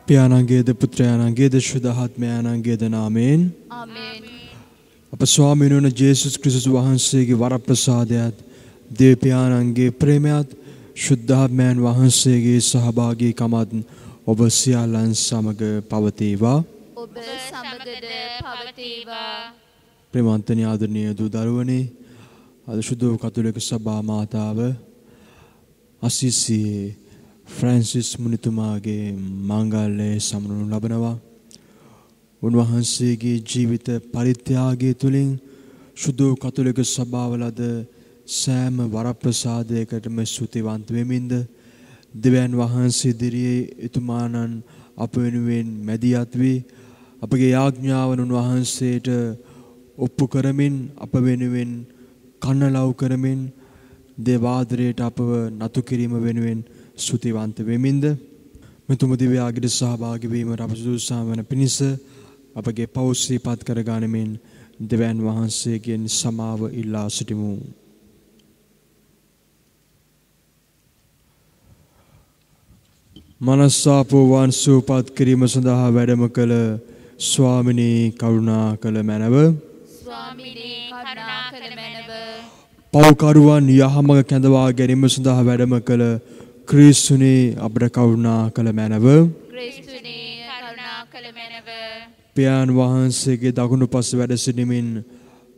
පියාණන්ගේද පුත්‍රයාණන්ගේද ශුද්ධාත්මයාණන්ගේද නාමයෙන් ආමේන්. අප ස්වාමීන් වහන්සේ ජේසුස් ක්‍රිස්තුස් වහන්සේගේ වරප්‍රසාදයත් දෙවියන්ගේ ප්‍රේමයත් ශුද්ධාත්මයන් වහන්සේගේ සහභාගීකමත් ඔබ සියල්ලන් සමග පවතිවා. ඔබ සමගද පවතිවා. ප්‍රේමන්තනි ආදරණීය දූ දරුවනේ අද සුදු කතෝලික සභා මාතාව අසිසියේ ෆ්‍රැන්සිස් මුනිතුමාගේ මංගල්‍ය සමරනු ලබනවා. උන්වහන්සේගේ ජීවිත පරිත්‍යාගය තුළින් සුදු කතෝලික සභාවලද සෑම වරප්‍රසාදයකටම ස්තුතිවන්ත වෙමින්ද දෙවියන් වහන්සේ ඉදිරියේ එතුමාණන් අප වෙනුවෙන් මැදිහත් වී අපගේ යාඥාවන් උන්වහන්සේට ඔප්පු කරමින් අප වෙනුවෙන් කන්නලව් කරමින් දේවාදරයට අපව නතු කිරීම වෙනුවෙන් ස්තුතිවන්ත වෙමින්ද මෙතුම දිව්‍යාගයට සහභාගී වීමට අප සුදුසුසාම වන පිණිස අපගේ පව් සිහිපත් කර ගනිමින් දෙවියන් වහන්සේගෙන් සමාව ඉල්ලා සිටිමු. මනස්සාපෝවන් සූපත් කිරීම සඳහා වැඩම කළ ස්වාමිනී කරුණා කළ මැනව. ස්වාමිනී කරුණා කළ මැනව. පව්කරුවන් යහමඟ කැඳවා ගැනීම සඳහා වැඩම කළ ක්‍රිස්තුනි අපට කරුණා කළ මැනව. ක්‍රිස්තුනි කරුණා කළ මැනව. පියාණන් වහන්සේගේ දකුණු පස වැඩ සිටමින්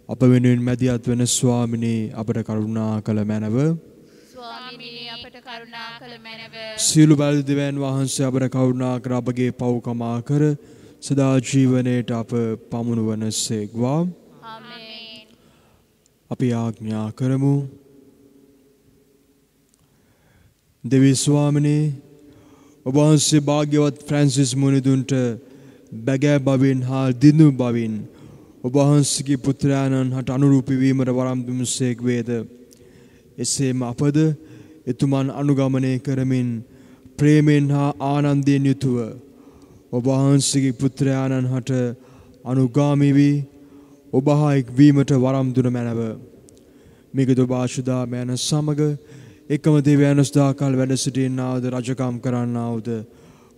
අප වෙනුවෙන් මැදිහත් වන ස්වාමිනී අපට කරුණා කළ මැනව. ස්වාමිනී අපට කරුණා කළ මැනව. සියලු බැලි දෙවියන් වහන්සේ අපට කරුණා කර අපගේ පව් කමා කර සදා ජීවනයේට අප පමුණුවන සේක්වා. ආමේන්. අපි ආඥා කරමු. දෙවි ස්වාමිනී ඔබ වහන්සේ භාග්‍යවත් ෆ්‍රැන්සිස් මුනිදුන්ට බැගෑ බවින් හා දිනු බවින් ඔබ වහන්සේගේ පුත්‍රයාණන් හට අනුරූපී වීමට වරම් දුන්සේක් වේද. එසේම අපද එතුමන් අනුගමනය කරමින් ප්‍රේමයෙන් හා ආනන්දයෙන් යුතුව ඔබ වහන්සේගේ පුත්‍රයාණන් හට අනුගාමී වී ඔබ හා එක්වීමට වරම් දුන මැනව. මිගදු භාෂුදාමයන් සමග එකම දෙවියන් සදාකල් වැඩ සිටින්නාවද රජකම් කරන්නාවද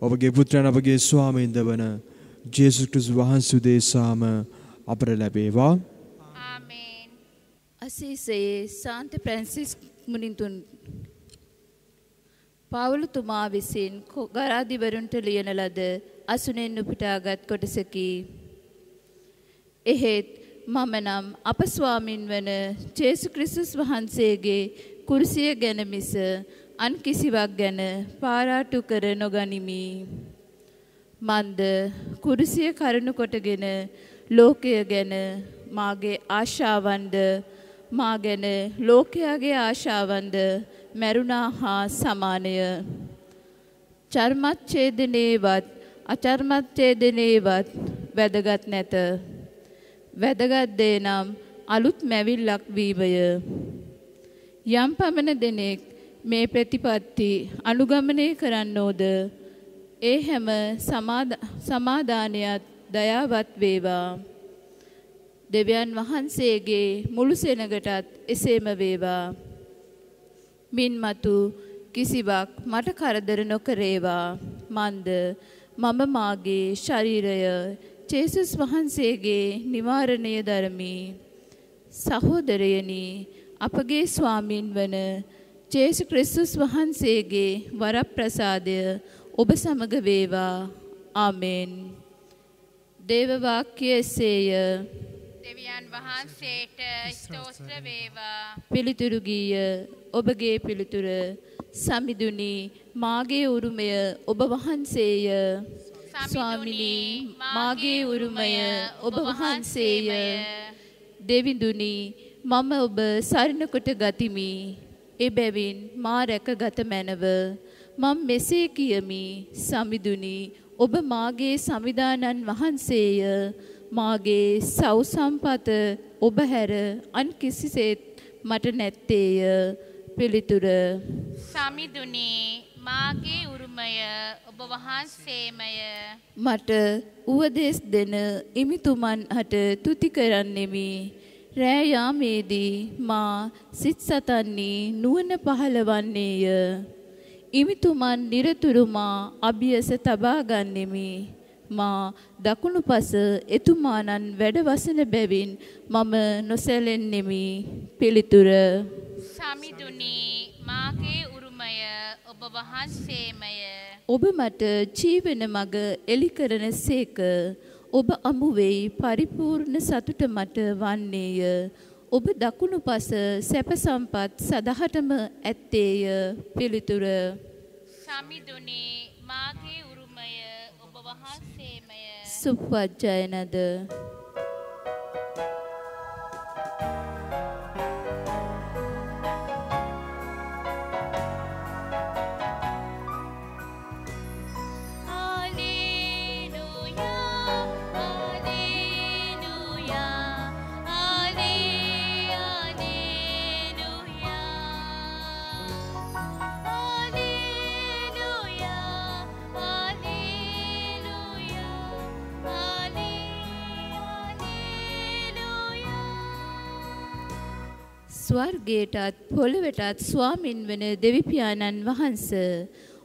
ඔබගේ පුත්‍රයන් අපගේ ස්වාමීන්ද වන ජේසුස් ක්‍රිස්තුස් වහන්සේ උදෙසාම අපට ලැබේවා. ආමේන්. අසීසයේ සාන්ත ෆ්‍රැන්සිස් මුනිතුන් පාවුලතුමා විසින් ගරාදිවරුන්ට ලියන ලද අසුනෙන් උපුටාගත් කොටසකි. එහෙත් මම නම් අප ස්වාමින් වන ජේසුස් ක්‍රිස්තුස් වහන්සේගේ කුරුසිය ගැන මිස අන් කිසිවක් ගැන පාරාටු කර නොගනිමි. මන්ද කුරුසිය කරුණු කොටගෙන ලෝකය ගැන මාගේ ආශාවන්ද මා ගැන ලෝකයාගේ ආශාවන්ද මරුණා හා සමානය. චර්මච්ඡේදනේවත් අචර්මච්ඡේදනේවත් වැදගත් නැත. වැදගත් දේ නම් අලුත් මැවිල්ලක් වීමය. යම් පමණ දෙනෙක් මේ ප්‍රතිපත්ති අනුගමනය කරන්නෝද ඒ හැම සමාදානයත් දයාවත් වේවා. දෙවියන් වහන්සේගේ මුළු සෙනගටත් එසේම වේවා. මින් මතු කිසිවක් මට කරදර නොකරේවා. මන්ද මම මාගේ ශරීරය ජේසුස් වහන්සේගේ නිවාරණය දරමි. සහෝදරයනි අපගේ ස්වාමින් වන ජේසුස් ක්‍රිස්තුස් වහන්සේගේ වරප්‍රසාදය ඔබ සමග වේවා. ආමේන්. දේව වාක්‍යය එසේය. දෙවියන් වහන්සේට ස්තෝත්‍ර වේවා. පිළිතුරු ගීය ඔබගේ පිළිතුර සමිඳුනි මාගේ උරුමය ඔබ වහන්සේය. ස්වාමිනී මාගේ උරුමය ඔබ වහන්සේය. දෙවිඳුනි මම ඔබ සරණ කොට ගතිමි. එබැවින් මා රැකගත මැනව. මම මෙසේ කියමි සමිඳුනි ඔබ මාගේ සමිදානන් වහන්සේය. මාගේ සව් සම්පත ඔබ හැර අන් කිසිසේත් මට නැත්තේය. පිළිතුර සමිඳුනි මාගේ උරුමය ඔබ වහන්සේමය. මට උවදෙස් දෙන ඉමිතුමන් හට තුති කරන්නෙමි. රෑ යාමේදී මා සිත් සතන්නේ නුවණ පහළවන්නේය. ඉමිතුමන් නිරතුරුමා අභියස තබා ගන්නෙමි. මා දකුණුපස එතුමානන් වැඩ වසන බැවින් මම නොසැලෙන්නෙමි. පිළිතුර සමිඳුනි මාගේ උරුමය ඔබ වහන්සේමය. ඔබ මට ජීවන මඟ එලි කරන සේක. ඔබ අමුවෙයි පරිපූර්ණ සතුට මට වන්නේය. ඔබ දකුණුපස සැප සම්පත් සදහටම ඇත්තේය. පිළිතුර සමිඳුනි මාගේ උරුමය ඔබ වහන්සේමය. සුප්පජ්ජයනද ස්වර්ගයටත් පොළොවටත් ස්වාමින් වන දෙවිපියාණන් වහන්ස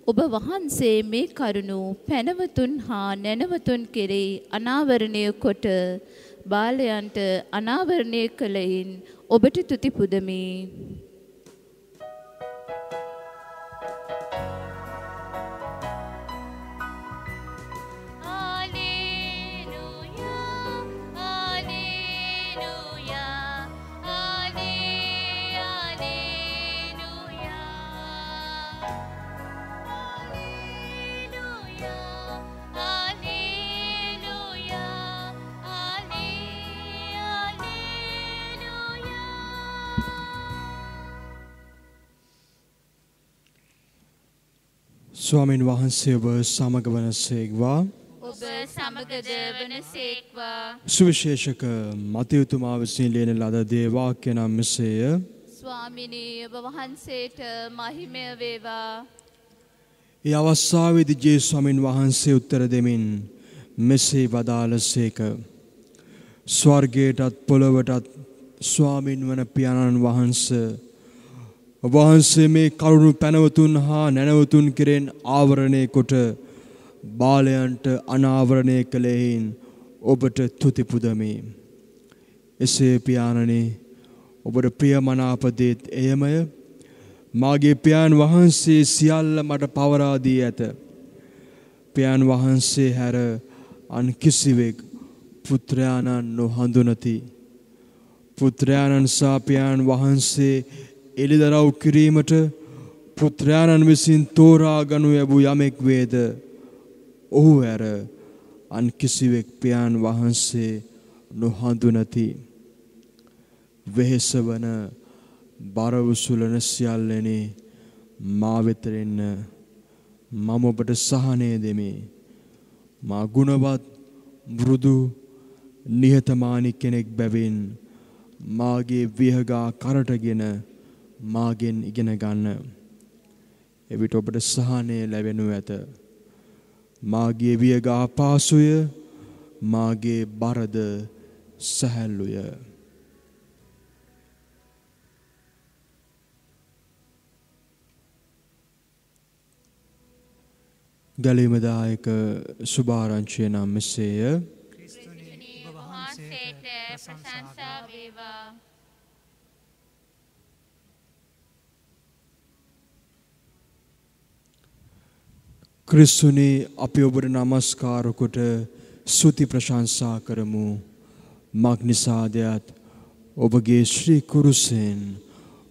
ඔබ වහන්සේ මේ කරුණු පැනවතුන් හා නැනවතුන් කෙරෙහි අනාවරණය කොට බාලයන්ට අනාවරණය කළයින් ඔබට තුති පුදමි. ස්වාමීන් වහන්සේ ඔබ සමග වනසේක්වා. ඔබ සමගද වනසේක්වා. සුවිශේෂක මතයුතුමා විසින් ලියන ලද දේ වාක්‍ය නම් මෙසේය. ස්වාමිනී ඔබ වහන්සේට මහිමය වේවා. ඒ අවස්ථාවේදී ජේසුස් ස්වාමීන් වහන්සේ උත්තර දෙමින් මෙසේ වදාළසේක. ස්වර්ගයටත් පොළොවටත් ස්වාමින් වන පියාණන් වහන්සේ වහන්සේ මේ කරුණු පැනවතුන් හා නැනවතුන් කෙරෙන් ආවරණය කොට බාලයන්ට අනාවරණය කළෙහින් ඔබට තුති පුදමි. එසේ පියාණනි ඔබට ප්‍රියමනාප දේත් එයමය. මාගේ පියාණන් වහන්සේ සියල්ල මට පවරා දී ඇත. පියාණන් වහන්සේ හැර අන් කිසිවෙක් පුත්‍රයාණන් නොහඳුනති. පුත්‍රයාණන් සහ පියාණන් වහන්සේ එළිදරව් කිරීමට පුත්‍රයාණන් විසින් තෝරා ගනු ලැබූ යමෙක් වේද ඔහු ඇර අන් කිසිවෙක් පියාණන් වහන්සේ නොහඳුනති. වෙහෙස වන බර උසුලන සියල්ලෙනි මා වෙත එන්න මම ඔබට සහනය දෙමි. මා ගුණවත් මෘදු නිහතමානී කෙනෙක් බැවින් මාගේ විහගා කරටගෙන මාගෙන් ඉගෙන ගන්න. එවිට ඔබට සහනය ලැබෙනු ඇත. මාගේ වියගා පාසුය මාගේ බරද සැහැල්ලුය. ගැලීමදායක සුභාරංචිය නම් මෙසේය. ක්‍රිස්තුනි ඔබ වහන්සේට ප්‍රශංසා වේවා. ක්‍රිස්තුනි අපි ඔබට නමස්කාර කොට ස්තුති ප්‍රශංසා කරමු. මග්නිසාදයත් ඔබගේ ශ්‍රී කුරුසෙන්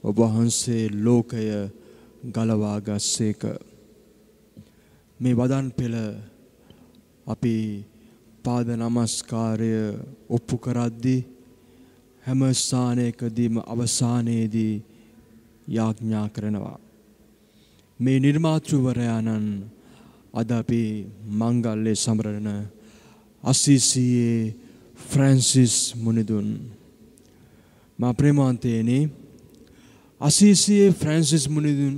ඔබ වහන්සේ ලෝකය ගලවා ගස්සේක. මේ වදන් පෙළ අපි පාද නමස්කාරය ඔප්පු කරද්දී හැම ස්ථානයකදීම අවසානයේදී යාඥා කරනවා. මේ නිර්මාතෘවරයාණන් අද අපි මංගල්‍ය සමරන අසීසියේ ෆ්‍රැන්සිස් මුනිදුන්. මා ප්‍රේමාන්තයනි අසීසියේ ෆ්‍රැන්සිස්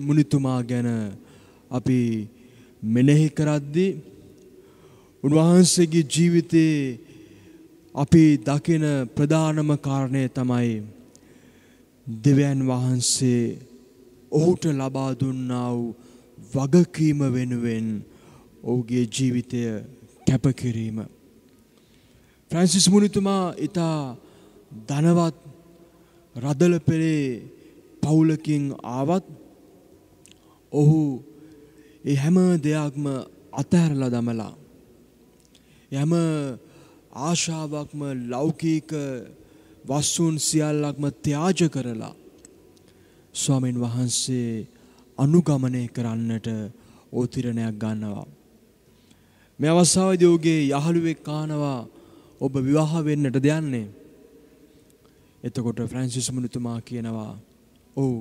මුනිතුමා ගැන අපි මෙනෙහි කරද්දී උන්වහන්සේගේ ජීවිතයේ අපි දකින ප්‍රධානම කාරණය තමයි දෙවියන් වහන්සේ ඔහුට ලබා දුන්නා වූ වගකීම වෙනුවෙන් ඔහුගේ ජීවිතය කැපකිරීම. ෆ්‍රැන්සිස් මුනිතුමා ඉතා ධනවත් රදලපෙළේ පවුලකින් ආවත් ඔහු ඒ හැම දෙයක්ම අතහැරලා දමලා හැම ආශාවක්ම ලෞකික වස්තුන් සියල්ලක්ම ත්‍යාජ කරලා ස්වාමීන් වහන්සේ අනුගමනය කරන්නට ඕතිරණයක් ගන්නවා. මේ අවස්ථාවේදී ඔහුගේ යහළුවෙක් අහනවා ඔබ විවාහ වෙන්නට දෙන්නේ? එතකොට ෆ්‍රැන්සිස් මුනිතුමා කියනවා ඔව්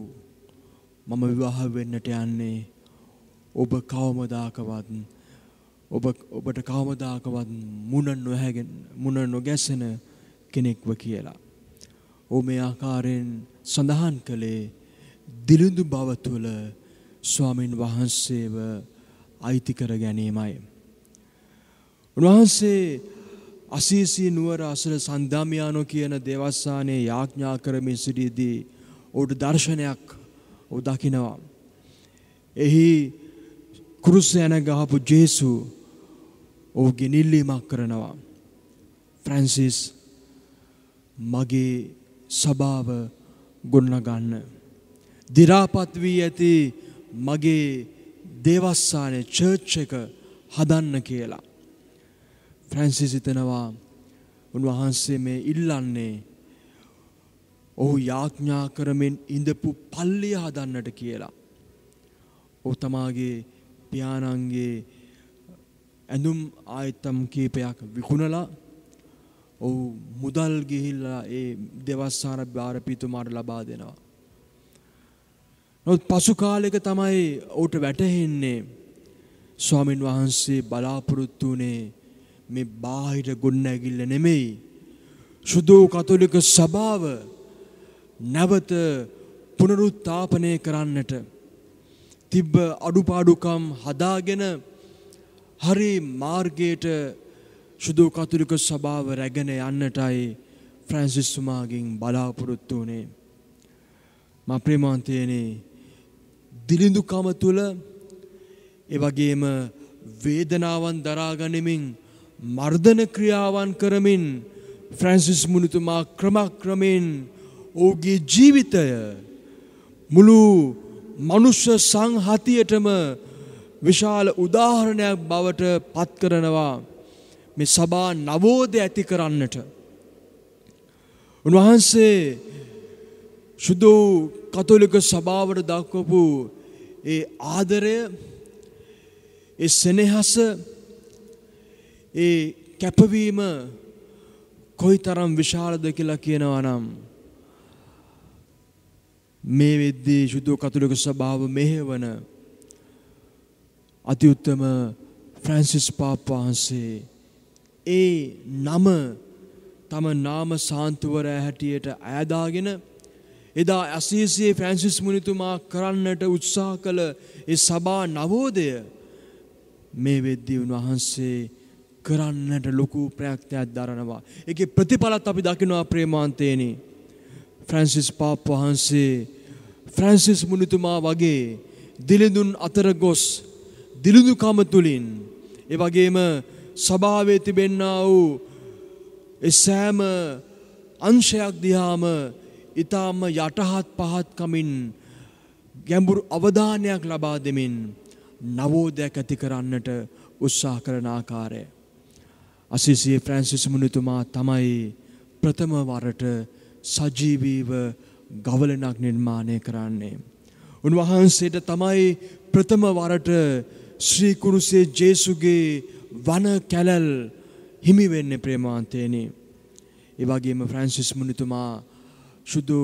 මම විවාහ වෙන්නට යන්නේ ඔබ කවමදාකවත් ඔබට කවමදාකවත් මුණ නොගැසෙන කෙනෙක්ව කියලා. ඔහු මේ ආකාරයෙන් සඳහන් කළේ දිලිඳු බව තුළ ස්වාමීන් වහන්සේව අයිති කර ගැනීමයි. උන්වහන්සේ අසීසී නුවර අසල සන්දාමියානෝ කියන දේවස්ථානයේ යාඥා කරමින් සිටියදී ඔහුට දර්ශනයක් ඔහු දකිනවා. එහි කුරුස යන ගහපු ජේසු ඔහුගෙන් ඉල්ලීමක් කරනවා. ෆ්‍රැන්සිස් මගේ සභාව ගොඩනගන්න. දි รา පත් වී ඇති මගේ දේවස්ථානයේ චර්ච් එක හදන්න කියලා. ෆ්‍රැන්සිස් හිතනවා උන්වහන්සේ මේ ඉල්ලන්නේ ඔහු යාඥා කරමින් ඉඳපු පල්ලිය හදන්නට කියලා. ඔහු තමාගේ පියාණන්ගේ ඇඳුම් ආයතම් කීපයක් විකුණලා ඔහු මුදල් ගිහිල්ලා ඒ දේවස්ථාන භාරපීතුමාට ලබා දෙනවා. නමුත් පසු කාලයක තමයි ඔහුට වැටහෙන්නේ ස්වාමින් වහන්සේ බලාපොරොත්තු වුණේ මේ බාහිර ගොඩනැගිල්ල නෙමෙයි. සුදු කතෝලික සභාව නැවත පුනරුත්ථාපනය කරන්නට තිබ්බ අඩුපාඩුකම් හදාගෙන හරි මාර්ගයට සුදු කතෝලික සභාව රැගෙන යන්නටයි ෆ්‍රැන්සිස් තුමාගෙන් බලාපොරොත්තු වුණේ. මා ප්‍රේමාන්තයනේ දිලිඳුකම තුළ ඒ වගේම වේදනාවන් දරා ගනිමින් මර්ධන ක්‍රියාවන් කරමින් ෆ්‍රැන්සිස් මුනිතුමා ක්‍රමක්‍රමයෙන් ඔහුගේ ජීවිතය මුළු මනුෂ්‍ය සංහතියටම විශාල උදාහරණයක් බවට පත් කරනවා මේ සභා නවෝදය ඇති කරන්නට. උන්වහන්සේ සුදු කතෝලික සභාවට දක්වපු ඒ ආදරය, ඒ සෙනෙහස, ඒ කැපවීම කොයිතරම් විශාලද කියලා කියනවා නම් මේ වෙද්දී සුදු කතෝලික සභාව මෙහෙවන අති උත්තම ෆ්‍රැන්සිස් පාප් වහන්සේ ඒ නම තම නාම සාන්තුවරයා හැටියට අයදාගෙන එදා අසීසියේ ෆ්‍රැන්සිස් මුනිතුමා කරන්නට උත්සාහ කළ ඒ සභා නවෝදය මේ වෙද්දී උන්වහන්සේ කරන්නට ලොකු ප්‍රයත්නයක් දරනවා. ඒකේ ප්‍රතිඵලත් අපි දකිනවා ප්‍රේමාන්තේනි. ෆ්‍රැන්සිස් පාප් වහන්සේ ෆ්‍රැන්සිස් මුනිතුමා වගේ දිලිඳුන් අතර ගොස් දිලිඳුකම තුලින් ඒ වගේම සභාවේ තිබෙන්නා වූ ඒ සෑම අංශයක් දිහාම ඊටාම යටහත් පහත් කමින් ගැඹුරු අවධානයක් ලබා දෙමින් නවෝදයක් ඇති කරන්නට උත්සාහ කරන ආකාරය. අසීසියේ ෆ්‍රැන්සිස් මුනිතුමා තමයි ප්‍රථම වරට සජීවීව ගවලනක් නිර්මාණය කරන්නේ. උන්වහන්සේට තමයි ප්‍රථම වරට ශ්‍රී කුරුසේ ජේසුගේ වන කැලල් හිමි වෙන්නේ ප්‍රේමාන්තේනි. ඒ වගේම ෆ්‍රැන්සිස් මුනිතුමා සුදු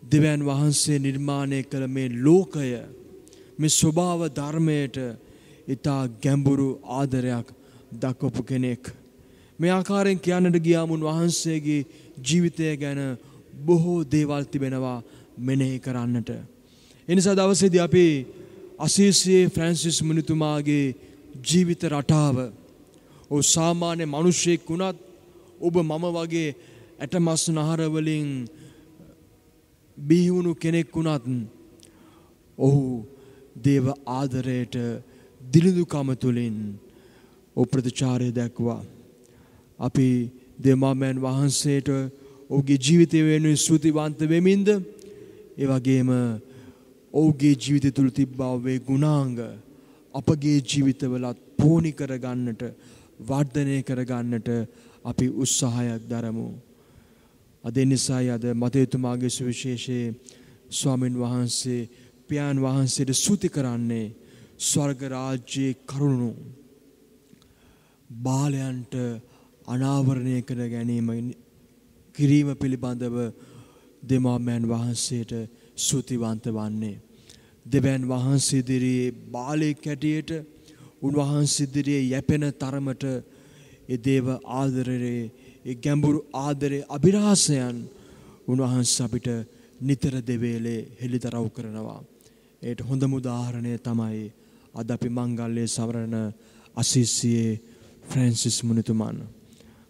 දෙවියන් වහන්සේ නිර්මාණය කළ මේ ලෝකය මේ ස්වභාව ධර්මයට ඉතා ගැඹුරු ආදරයක් දක්වපු කෙනෙක්. මේ ආකාරයෙන් කියන්නට ගියාම උන්වහන්සේගේ ජීවිතය ගැන බොහෝ දේවල් තිබෙනවා මෙනෙහි කරන්නට. එනිසා දවසේදී අපි අසීසියේ ෆ්‍රැන්සිස් මුනිතුමාගේ ජීවිත රටාව ඔහු සාමාන්‍ය මිනිසෙක් වුණත් ඔබ මම වගේ ඇටමස් නහර වලින් බිහි වුණු කෙනෙක් වුණත් ඔහු දේව ආදරයට දිලිඳුකම තුළින් ප්‍රතිචාරය දැක්වා. අපි දෙමාමයන් වහන්සේට ඔහුගේ ජීවිතය වෙනුවෙන් ස්තුතිවන්ත වෙමින්ද ඒ වගේම ඔහුගේ ජීවිතය තුළ තිබ්බා වේ ගුණාංග අපගේ ජීවිතවලත් පෝණි කරගන්නට වර්ධනය කරගන්නට අපි උත්සාහයක් දරමු. අද නිසායි අද මතේතුමාගේ සුවිශේෂයේ ස්වාමින් වහන්සේ පියාණන් වහන්සේට ස්තුති කරන්නේ ස්වර්ග රාජ්‍යයේ කරුණු බාලයන්ට අනාවරණය කර ගැනීම කිරීම පිළිබඳව දෙමාමයන් වහන්සේට ස්තුතිවන්ත වන්නේ. දෙවියන් වහන්සේ ඉදිරියේ බාලයෙක් හැටියට උන්වහන්සේ ඉදිරියේ යැපෙන තරමට ඒ දේව ආදරයේ ඒ ගැඹුරු ආදරයේ අභිරහසයන් උන්වහන්සේ අපිට නිතර දෙවේලේ හෙළිදරව් කරනවා. ඒට හොඳම උදාහරණය තමයි අද අපි මංගල්‍යයේ සවරන අසීසියේ ෆ්‍රැන්සිස් මුනිතුමන්.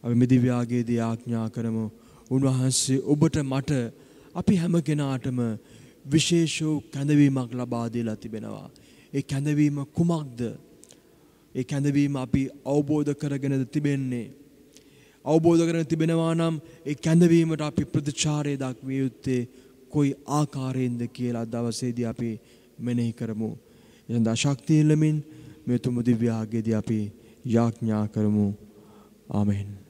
අපි මේ දිව්‍යාගයේදී ආඥා කරමු උන්වහන්සේ ඔබට මට අපි හැම කෙනාටම විශේෂ කැඳවීමක් ලබා දීලා තිබෙනවා. ඒ කැඳවීම කුමක්ද? ඒ කැඳවීම අපි අවබෝධ කරගෙන තිබෙන්නේ. අවබෝධ කරගෙන තිබෙනවා නම් ඒ කැඳවීමට අපි ප්‍රතිචාරය දක්විය යුත්තේ කොයි ආකාරයෙන්ද කියලා දවසේදී අපි මෙනෙහි කරමු. එතන ශක්තිය ලැබෙමින් මේ තුමු දිව්‍යාගයේදී අපි යාඥා කරමු. ආමෙන්.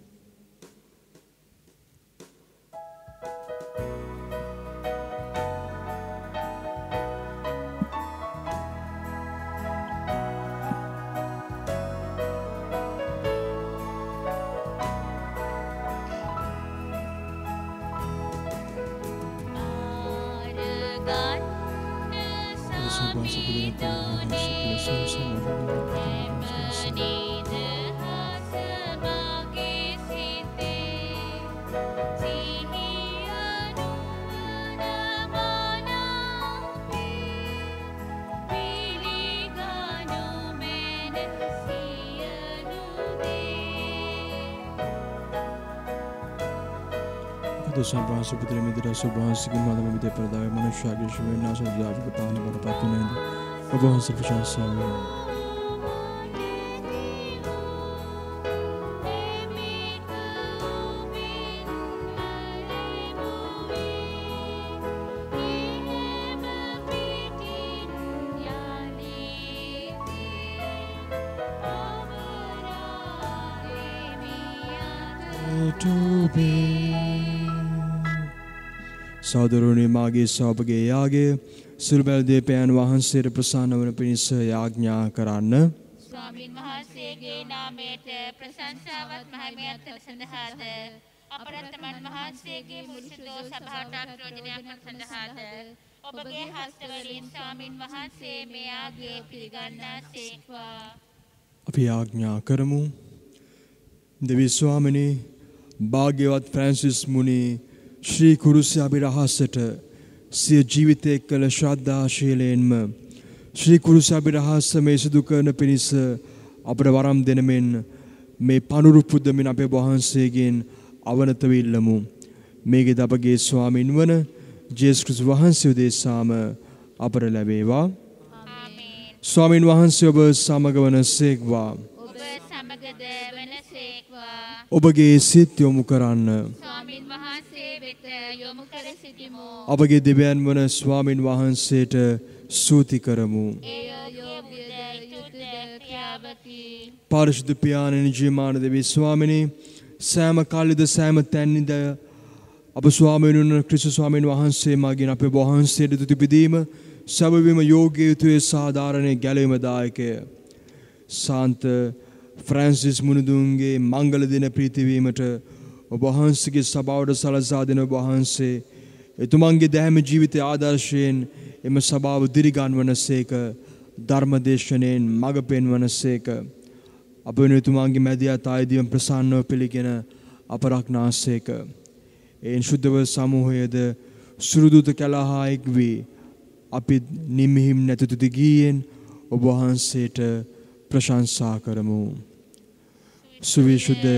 Subhansi putra midra subhansi ki madam mide pradaya manushya ke shivena sadhyavika pahana parapatunenda subhansi prashansa සහෝදරවරුනි මාගේ සහභාගී යාගය සිළුබැල් දීපයන් වහන්සේට ප්‍රසන්න වන පිණිස යාඥා කරන්න. ස්වාමින් වහන්සේගේ නාමයට ප්‍රශංසාවත් මහිමයත් සඳහාද අපරත්තමන් වහන්සේගේ මුසුදෝ සභාවට ප්‍රයෝජනයක් සඳහාද ඔබගේ හස්තවලින් ස්වාමින් වහන්සේ මේ යාගය පිළිගන්නාසේක්වා. අපි යාඥා කරමු. දෙවි ස්වාමිනී භාග්‍යවත් ෆ්‍රැන්සිස් මුනි ශ්‍රී කුරුස අභිරහසට සිය ජීවිතය කළ ශ්‍රද්ධාශීලයෙන්ම ශ්‍රී කුරුස අභිරහස මේ සිදු කරන පිණිස අපට වරම් දෙනමෙන් මේ පනුරු පුදමින් අපේ වහන්සේගෙන් අවනත විල්ලමු. මේකෙද අපගේ ස්වාමින් වන ජේසුස් ක්‍රිස්තුස් වහන්සේ උදෙසාම අපට ලැබේවා. ආමේන්. ස්වාමින් වහන්සේ ඔබ සමග වනසේක්වා. ඔබ සමගද වනසේක්වා. ඔබගේ සිත් යොමු කරන්න. ස්වාමින් වහන්සේ වෙත යොමු කර සිටිමු. අපගේ දෙවියන් වන ස්වාමින් වහන්සේට ස්තුති කරමු. එය යෝග්‍යද යුතුයද ක්‍රියාවකි. පාරිශුද්ධ පියාණන් ජීවමාන දෙවි ස්වාමිනී සෑම කාලෙද සෑම තැන්නිද අප ස්වාමීන් වහන්සේ ක්‍රිස්තුස් ස්වාමීන් වහන්සේ මගින් අපේ වහන්සේට තුති පිදීම සැබවින්ම යෝග්‍ය යුතුය සාධාරණේ ගැලවීම දායකය. සාන්ත ෆ්‍රැන්සිස් මුනිදුන්ගේ මංගල දින ප්‍රීතිවීමට ඔබ වහන්සේගේ සභාවට සලසා දෙන ඔබ වහන්සේ එතුමන්ගේ දැහැම ජීවිතය ආදර්ශයෙන් එම සභාව දිරිගන්වනසේක ධර්මදේශනයෙන් මඟ පෙන්වනසේක අප වෙන එතුමන්ගේ මැදිහත් ආයදීම ප්‍රසන්නව පිළිගෙන අප රක්නාසේක. එයින් ශුද්ධව සමූහයද සුරුදුත කැලහා එක් වී අපි නිමිහිම් නැති තුති ගීයෙන් ඔබ වහන්සේට ප්‍රශංසා කරමු. සුවිශුද්ධය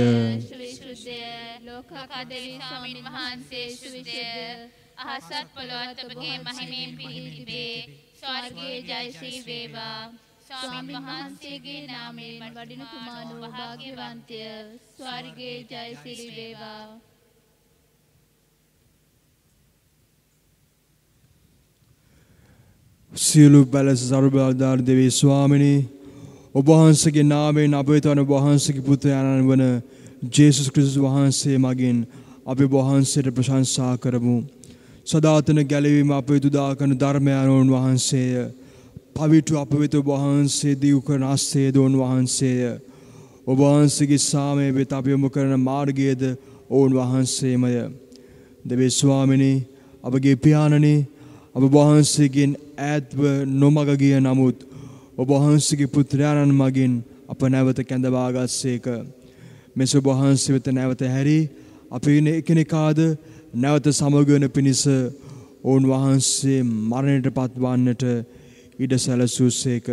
ලෝකාකාදේවි ස්වාමින් වහන්සේ සුවිශුද්ධ අහසත් පොළොවත් ඔබගේ මහිමයෙන් පිරී තිබේ. ස්වර්ගයේ ජයශ්‍රී වේවා. ස්වාමීන් වහන්සේගේ නාමයෙන් වඩින කුමාරෝ භාග්‍යවන්තය. ස්වර්ගයේ ජයශ්‍රී වේවා. සියලු බැලස සර්වබලධාරි දෙවී ස්වාමිනී ඔබ වහන්සේගේ නාමයෙන් අප වෙත වන ඔබ වහන්සේගේ පුත්‍රයාණන් වන ජේසුස් ක්‍රිස්තුස් වහන්සේ මගින් අපි ඔබ වහන්සේට ප්‍රශංසා කරමු. සදාතන ගැලවීම අප වෙත උදා කරන ධර්මයාණන් වහන්සේය. පවිතු අප වෙත ඔබ වහන්සේ දීු කරන ආශේදෝන් වහන්සේය. ඔබ වහන්සේගේ සාමය වෙත අපි යොමු කරන මාර්ගයේද ඕන් වහන්සේමය. දෙවී ස්වාමිනී අපගේ පියාණනි ඔබ වහන්සේගෙන් ඈත්ව නොමග ගිය නමුත් ඔබ වහන්සේගේ පුත්‍රයාණන් මගින් අප නැවත කැඳවාගත්සේක. මෙසේ ඔබ වහන්සේ වෙත නැවත හැරී අපි එකිනෙකාද නැවත සමග වන පිණිස ඔවුන් වහන්සේ මරණයට පත්වන්නට ඉඩ සැලසූසේක.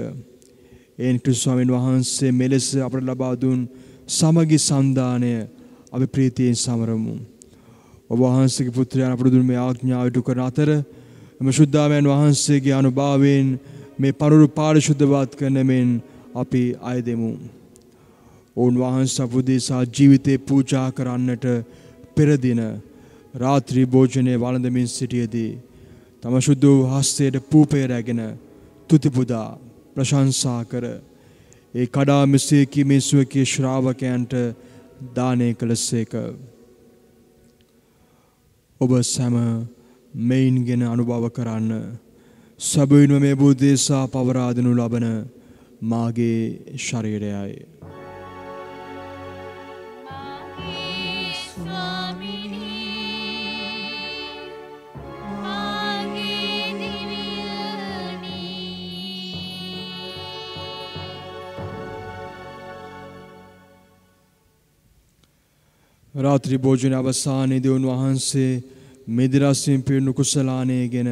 එයින් ක්‍රිස්තුස් ස්වාමීන් වහන්සේ මෙලෙස අපට ලබා දුන් සමගි සන්දානය අපි ප්‍රීතියෙන් සමරමු. ඔබ වහන්සේගේ පුත්‍රයාණන් අපට දුන් මේ ආඥාව ඉටු කරන අතර එම ශුද්ධාමයන් වහන්සේගේ අනුභවයෙන් මේ පරුරු පාරිශුද්ධවත් කරන මෙන් අපි අයදෙමු. ඔවුන් වහන්සේ අපුදේසා ජීවිතේ පූජා කරන්නට පෙර දින රාත්‍රී භෝජනයේ වළඳමින් සිටියේදී තම ශුද්ධ වූ හස්තයට පූපය රැගෙන තුති පුදා ප්‍රශංසා කර ඒ කඩා මෙසේ කීමේ සුවකී ශ්‍රාවකයන්ට දානය කළසේක. ඔබ සැම මෙයින්ගෙන අනුභව කරන්න සබයින්ව මේ බුදේසා පවරා දෙනු ලබන මාගේ ශරීරයයි. රාත්‍රී භෝජන අවසානයේදී උන්වහන්සේ මෙදිරස්යෙන් පිරුණු කුසලානයගෙන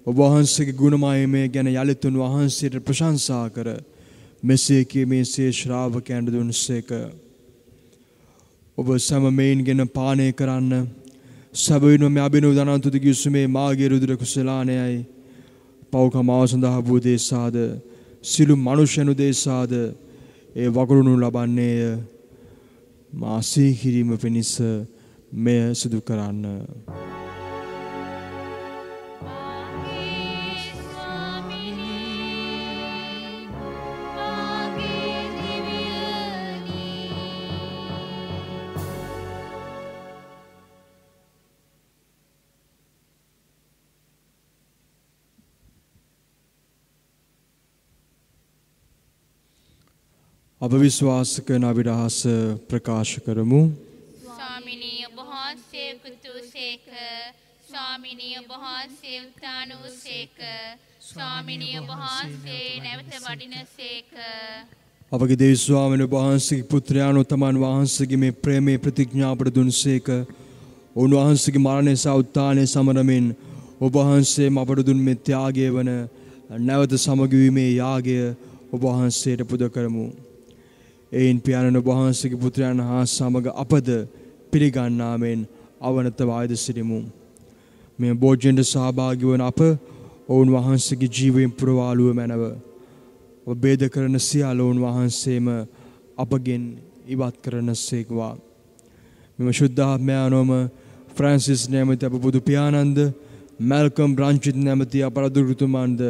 ඔබ වහන්සේගේ ගුණමයමය ගැන යලිත් උන්වහන්සේට ප්‍රශංසා කර මෙසේ කීමේ සේ ශ්‍රාවකයන්ට දුන්සේක. ඔබ සැම මෙයින්ගෙන පානය කරන්න. සැබවින්ම මේ අභිනව ධනන්තුති කිව්සුමේ මාගේ රුධිර කුසලානයයි. පව්කමාව සඳහා වූ දේශාද සිළු මනුෂ්‍යනු දේශාද ඒ වගුරුණු ලබන්නේය. මා සිහි කිරීම පිණිස මෙය සිදු කරන්න. අප විශ්වාස කරන අභිරහස ප්‍රකාශ කරමු. ස්වාමිනී ඔබ වහන්සේ උතුසේක. ස්වාමිනී ඔබ වහන්සේ උත්තානෝසේක. ස්වාමිනී ඔබ වහන්සේ නැවත වඩිනසේක. අපගේ දේව ස්වාමීන් වහන්සේගේ පුත්‍රයාණන් තමන් වහන්සේගේ මේ ප්‍රේමයේ ප්‍රතිඥා අපට දුන්සේක. උන්වහන්සේගේ මරණය සහ උත්ථානය සමරමින් ඔබ වහන්සේම අපට දුන් මේ ත්‍යාගය වන නැවත සමග වීමේ යාගය ඔබ වහන්සේට පුද කරමු. එයින් පියාණන් ඔබ වහන්සේගේ පුත්‍රයන් හා සමග අපද පිළිගන්නාමෙන් අවනත වායද සිටිමු. මේ භෝජනයට සහභාගී වන අප ඔවුන් වහන්සේගේ ජීවයෙන් පුරවාලුව මැනව ඔබ බේද කරන සියල්ල ඔවුන් වහන්සේම අපගෙන් ඉවත් කරන සේක්වා. මෙම ශුද්ධාත්මයාණෝම ෆ්‍රැන්සිස් නැමැති අප බුදු පියාණන්ද මැල්කම් බ්‍රාන්චිත් නැමැති අප රදුරුතුමන්ද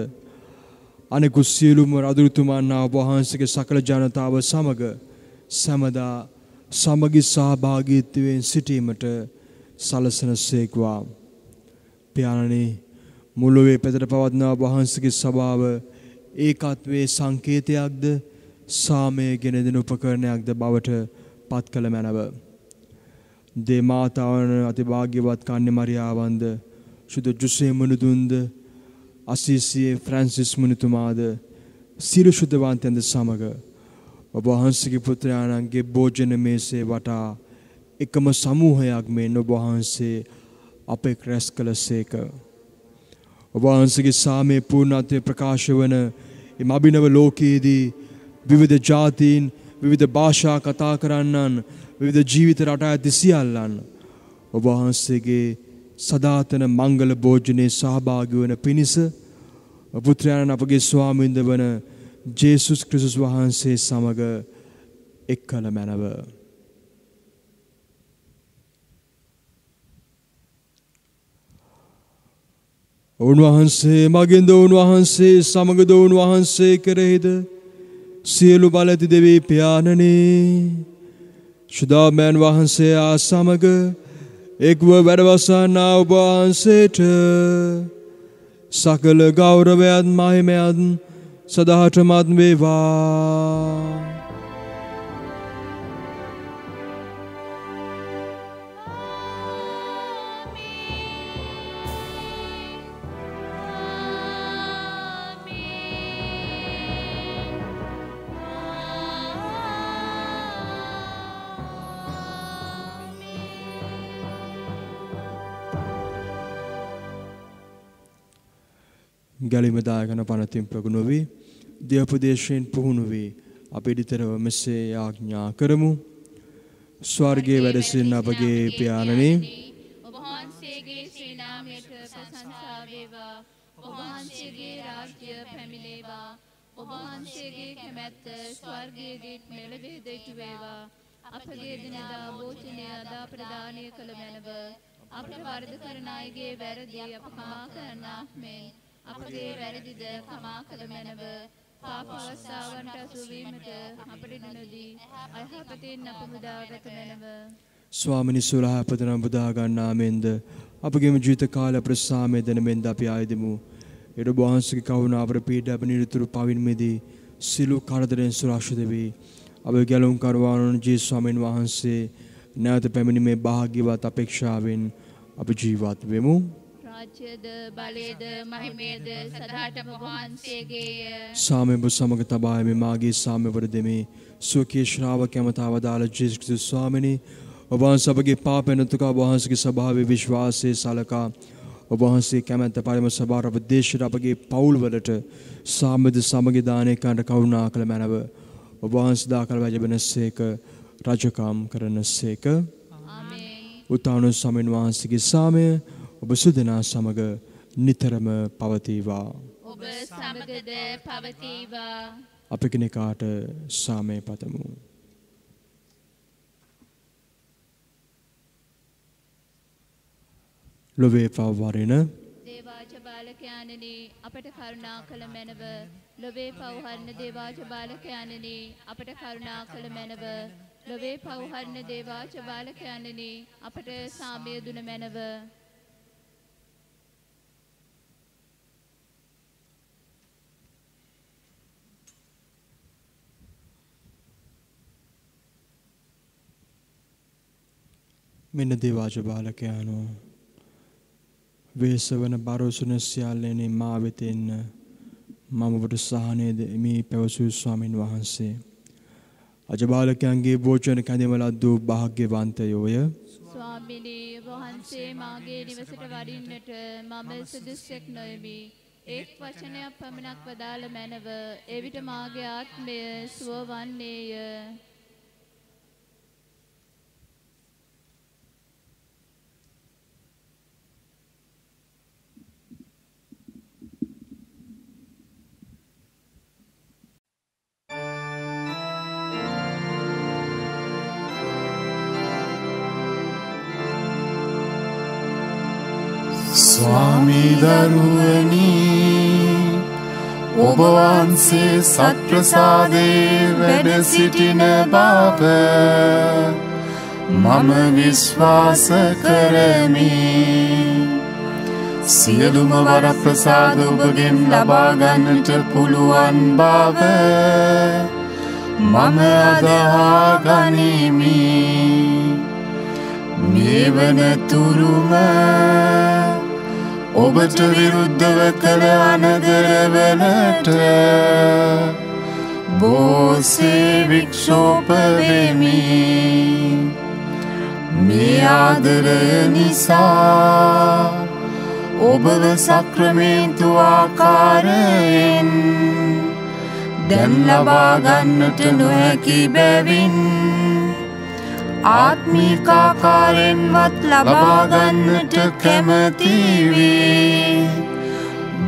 අනෙකුත් සියලුම රදුරුතුමන් ඔබ වහන්සේගේ සකල ජනතාව සමග සමදා සමගි සහභාගීත්වයෙන් සිටීමට සලසන සේක්වා. පියාණනි මුළුවේ පෙතට පවත්නා ඔබ වහන්සේගේ සභාව ඒකත්වයේ සංකේතයක්ද සාමය ගෙන දෙන උපකරණයක්ද බවට පත් කළ මැනව. දේ මාතාවන අතිභාග්‍යවත් කන්‍ය මරියාවන්ද ශුද්ධ ජුසේ මුනුදුන්ද අසීසියේ ෆ්‍රැන්සිස් මුනිතුමාද සියලු ශුද්ධවන්තයන්ද සමග ඔබ වහන්සේගේ පුත්‍රයාණන්ගේ භෝජන මේසේ වටා එකම සමූහයක් මෙන් ඔබ වහන්සේ අපේ රැස් කළසේක. ඔබ වහන්සේගේ සාමයේ පූර්ණත්වය ප්‍රකාශ වන එම අභිනව ලෝකයේදී විවිධ ජාතීන් විවිධ භාෂා කතා කරන්නන් විවිධ ජීවිත රටා ඇති සියල්ලන් ඔබ වහන්සේගේ සදාතන මංගල භෝජනයේ සහභාගී වන පිණිස පුත්‍රයාණන් අපගේ ස්වාමීන්ද වන ජේසුස් ක්‍රිස්තුස් වහන්සේ සමග එක් කළ මැනව. උන්වහන්සේ මගින්ද උන්වහන්සේ සමගද උන්වහන්සේ කෙරෙහිද සියලු බල ඇති දෙවී පියාණනි ශුද්ධාත්මයන් වහන්සේ ආ සමග එක්ව වැඩවසන්නා ඔබ වහන්සේට සකල ගෞරවයත් මහිමයත් සදාටමත් වේවා. ගැලිමදායකන පනතින් ප්‍රගුණ වී දේවපදේශයෙන් පුහුණු වී අප ඉදිතරව මෙසේ ආඥා කරමු. ස්වර්ගයේ වැඩ සිටින අපගේ පියාණනි ඔබ වහන්සේගේ ශ්‍රී නාමයට ප්‍රශංසා වේවා. ඔබ වහන්සේගේ රාජ්‍ය පැමිණේවා. ඔබ වහන්සේගේ කැමැත්ත ස්වර්ගයේදී මෙලොවේද ඉටු වේවා. අපගේ දිනදා භෝජනය අද අපට දානය කළ මැනව. අපට වරද කරන අයගේ වැරදි අප කමා කරන්නාක් මෙන් අපගේ වැරදිද කමා කළ මැනව. පාප අවස්ථාවන්ට අසු වීමට අපට නොදී අයහපතින් අප මුදාගත මැනව. ස්වාමිනි සුලහපත නම් බුදා ගන්නා මෙන්ද අපගේම ජීවිත කාල ප්‍රසාමය දෙන මෙන්ද අපි ආයදමු. ඊට වහන්සේගේ කරුණාවර පීඩා නිරතුරු පවින් මෙදී සිළු කරදරෙන් සුරක්ෂිත වේ. අපේ ගැලුම් කරවන ජේසුස් ස්වාමීන් වහන්සේ නැවත පැමිණීමේ භාග්‍යවත් අපේක්ෂාවෙන් අප ජීවත් වෙමු. රාජ්‍යද බලයද මහිමයද සදාටම වහන්සේගේය. සාමෙබ සමග තබා මේ මාගේ සාමෙවර දෙමේ සුවකී ශ්‍රාවක යමතාව දාල ජේසුස් ක්‍රිස්තුස් ස්වාමීනි ඔබ වහන්සේ අපගේ පාපෙනුතුක ඔබ වහන්සේගේ ස්වභාවයේ විශ්වාසයේ සලකා ඔබ වහන්සේ කැමැත්ත පරිම සභාව උපදේශයට අපගේ පවුල් වලට සාමෙද සමග දානය කරන්න කරුණා කළ මැනව. ඔබ වහන්සේ දාකල වැජබෙනසේක රජකම් කරනසේක. ආමේන්. උතාණු ස්වාමීන් වහන්සේගේ සාමය ඔබ සුදනා සමග නිතරම පවතිවා. ඔබ සමගද පවතිවා. අපි කෙනෙකාට සාමය පතමු. ලොවේ පවවරින දේවාජ බාලකයාණනි අපට කරුණා කළ මැනව. ලොවේ පවහරණ දේවාජ බාලකයාණනි අපට කරුණා කළ මැනව. ලොවේ පවහරණ දේවාජ බාලකයාණනි අපට සාමය දුන මැනව. මෙන්න දේවාජ බාලකයාණෝ වේසවන බරොසුන සියල්ලෙනි මා වෙත එන්න මම ඔබට සහනය දෙමි පැවසූ ස්වාමින් වහන්සේ. අජබාලකයන්ගේ භෝජන කැඳීම ලද්දූ භාග්‍යවන්තයෝය. ස්වාමිනී වහන්සේ මාගේ නිවසට වඩින්නට මම සුදුස්සෙක් නොයමි. එක් වචනයක් පමණක් වදාළ මැනව. එවිට මාගේ ආත්මය සුව වන්නේය. ස්වාමී දරුවනි ඔබ වහන්සේ සත්ප්‍රසාදේ වැඩ සිටින බව මම විශ්වාස කරමි. සියලුම වරප්‍රසාද ඔබගෙන් ලබා ගන්නට පුළුවන් බව මම අදහා ගනිමි. මේ වනතුරුම ඔබට විරුද්ධව කළ අනගරවලට බොසේ වික්ෂෝප වෙමි. මේ ආදරය නිසා ඔබව සක්‍රමේන්තු ආකාරයෙන් දැන් ලබා ගන්නට නොහැකි බැවින් ආත්මික ආකාරයෙන්වත් ලබා ගන්නට කැමැති වේ.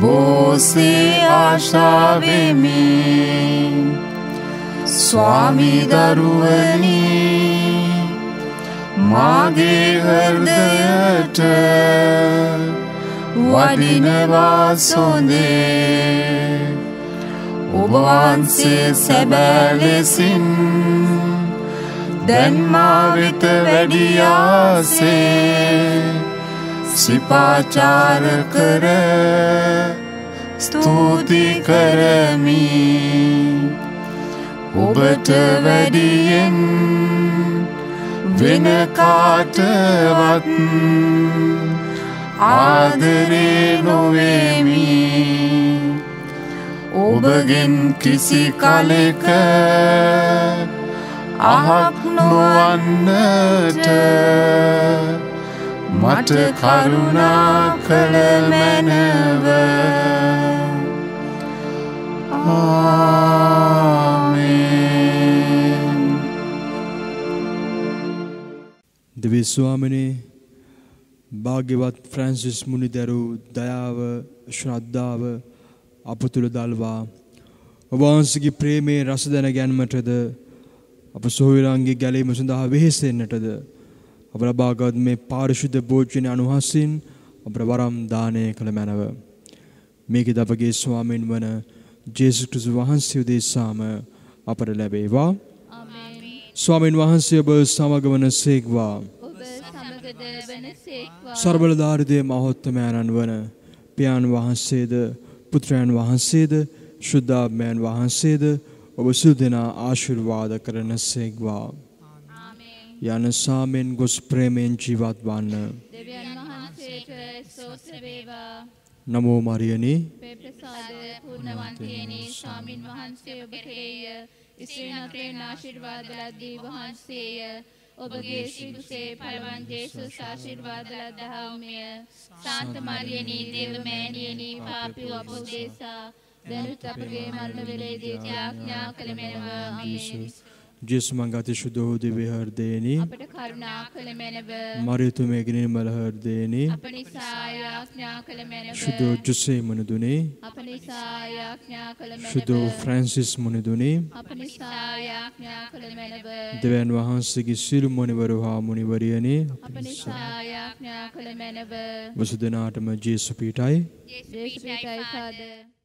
බෝසේ ආශාවෙමි ස්වාමී දරුවනි මාගේ හෘදයට වඩිනවා සොඳේ ඔබ වහන්සේ සැබෑ ලෙසින් දැන් මා වෙත වැඩියාසේ සිපාචාර කර ස්තුති කරමි ඔබට වැඩියෙන් වෙන කාටවත් ආදරේ නොවේමි ඔබගෙන් කිසි කලෙක අහක් නොවන්නට මට කරුණා කළ මැනව ආමේන්. දෙවි ස්වාමිනේ භාග්‍යවත් ෆ්‍රැන්සිස් මුනිදරු දයාව ශ්‍රද්ධාව අප තුළ දල්වා ඔබ වහන්සේගේ ප්‍රේමයේ රස දැන ගැනීමටද අප සොහොයුරන්ගේ ගැලීම සඳහා වෙහෙසෙන්නටද අප ලබාගත් මේ පාරිශුද්ධ භෝජන අනුහසින් අපට වරම් දානය කළ මැනව. මේකද අපගේ ස්වාමීන් වන ජේසුස් ක්‍රිස්තුස් වහන්සේ උදෙසාම අපට ලැබේවා. ආමේන්. ස්වාමීන් වහන්සේ ඔබ සමග වනසේක්වා. ඔබ සමගද වනසේක්වා. සර්වබලධාරී මහෝත්තමයන්න් වන පියාණන් වහන්සේද පුත්‍රයන් වහන්සේද ශුද්ධාත්මයන් වහන්සේද ඔබ සියලු දෙනා ආශිර්වාද කරනසේක්වා. යන සාමෙන් ගොස් ප්‍රේමෙන් ජීවත් වන්න. දෙවියන් වහන්සේට ස්තෝත්‍ර වේවා. නමෝ මරියනි ප්‍රසාද පූර්ණවන්තයනි ස්වාමින් වහන්සේ ඔබ කෙරෙහිය ස්ත්‍රීන් අතරින් ආශිර්වාද ලද්දී වහන්සේය. ඔබගේ සිරුසේ පළවන් ජේසුස් ආශිර්වාද ලද්දහමය. ශාන්ත මරියනි දේව මෑණියනි පාපී අප උදෙසා දැනුත් අපගේ මරණ වේලේදී ත්‍යාඥා කළ මැනව. ආමේන්. ජේසු මංගති සුදෝ දිව්‍ය හෘදේනි අපට කරුණා කළ මැනව. මරියතුමේගේ නිර්මල හෘදේනි අප නිසා යාඥා කළ මැනව. සුදෝ ජොසේ මුනිදුනි අප නිසා යාඥා කළ මැනව. සුදෝ ෆ්‍රැන්සිස් මුනිදුනි අප නිසා යාඥා කළ මැනව. දෙවියන් වහන්සේගේ සියලු මුනිවරු හා මුනිවරියනි අප නිසා යාඥා කළ මැනව. වසුදනාටම ජේසු පීඨයි ජේසු පීඨයි ෆාදර්.